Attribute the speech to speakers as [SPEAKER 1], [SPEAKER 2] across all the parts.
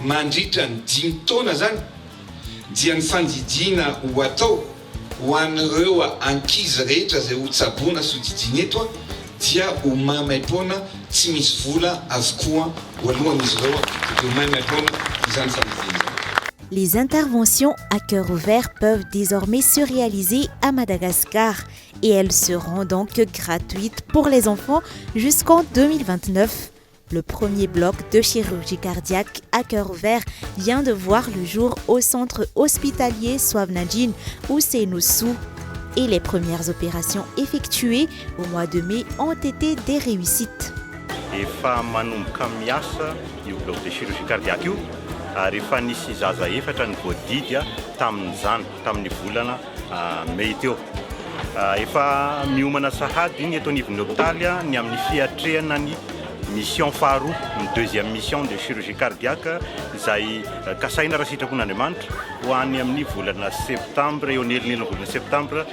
[SPEAKER 1] mandritra ny 5 taona zany dia ny fandidiana ho atao ho an'ireo ankizy rehetra zay ho tsaboana sy ho didiana eto dia ho maimaim-poana tsy misy vola avokoa ho alohan'izy ireo dia ho maimaim-poana izany fandidiana.
[SPEAKER 2] Les interventions à cœur ouvert peuvent désormais se réaliser à Madagascar et elles seront donc gratuites pour les enfants jusqu'en 2029. Le premier bloc de chirurgie cardiaque à cœur ouvert vient de voir le jour au centre hospitalier Soavinandjine Ousseinoussou et les premières opérations effectuées au mois de mai ont été des réussites.
[SPEAKER 3] Efa manomboka miasa io bloc de chirurgie cardiaque io rehefa nisy zaza efatra ny voadidy tamin'izany tamin'ny volana May teo. Efa miomana sahady ny eto anivon'ny hôpitaly ny amin'ny fiatrehana ny mission faharoa ny deuxième mission de chirurgie cardiaque izay kasaina raha sitrapon'Andriamanitra ho any amin'ny volana septembre eo anelonelony volana septembre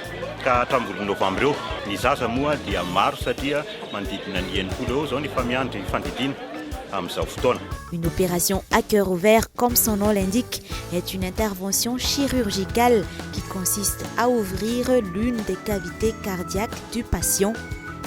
[SPEAKER 3] ka hatramin'ny volana novembre eo. Ny zaza moa dia maro satria manodidina ny 9 eo zao ny efa miandry fandidiana amin'izao fotoana.
[SPEAKER 2] Une opération à cœur ouvert, comme son nom l'indique, est une intervention chirurgicale qui consiste à ouvrir l'une des cavités cardiaques du patient.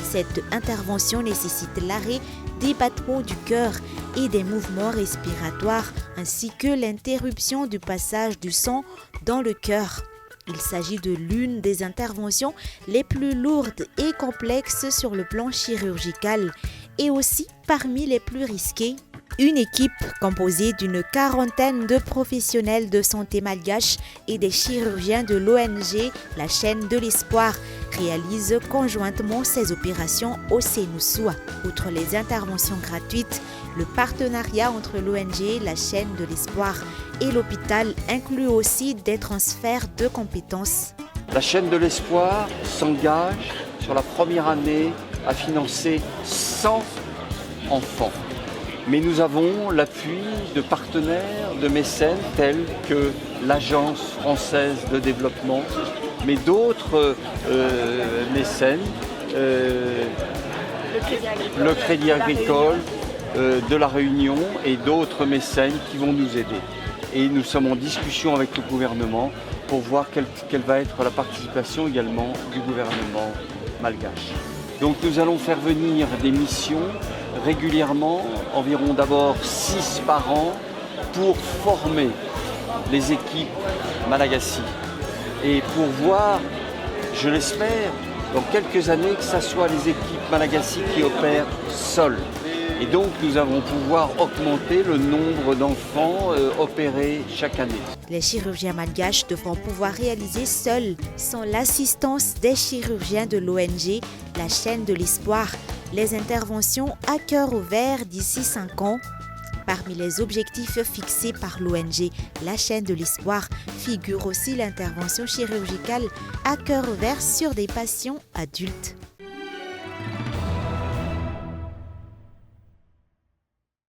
[SPEAKER 2] Cette intervention nécessite l'arrêt des battements du cœur et des mouvements respiratoires ainsi que l'interruption du passage du sang dans le cœur. Il s'agit de l'une des interventions les plus lourdes et complexes sur le plan chirurgical et aussi parmi les plus risquées. Une équipe composée d'une 40aine de professionnels de santé malgaches et des chirurgiens de l'ONG La Chaîne de l'Espoir réalise conjointement ces opérations au Sénoussoua. Outre les interventions gratuites, le partenariat entre l'ONG La Chaîne de l'Espoir et l'hôpital inclut aussi des transferts de compétences.
[SPEAKER 4] La Chaîne de l'Espoir s'engage sur la première année à financer 100 enfants. Mais nous avons l'appui de partenaires, de mécènes tels que l'Agence française de développement, mais d'autres mécènes, le Crédit Agricole de la Réunion et d'autres mécènes qui vont nous aider. Et nous sommes en discussion avec le gouvernement pour voir quelle va être la participation également du gouvernement malgache. Donc nous allons faire venir des missions régulièrement, environ d'abord 6 par an, pour former les équipes malagasy et pour voir, je l'espère, dans quelques années que ce soit les équipes malagasy qui opèrent seules. Et donc nous allons pouvoir augmenter le nombre d'enfants opérés chaque année.
[SPEAKER 2] Les chirurgiens malgaches devront pouvoir réaliser seuls, sans l'assistance des chirurgiens de l'ONG La Chaîne de l'Espoir, les interventions à cœur ouvert d'ici 5 ans. Parmi les objectifs fixés par l'ONG La Chaîne de l'Espoir figure aussi l'intervention chirurgicale à cœur ouvert sur des patients adultes.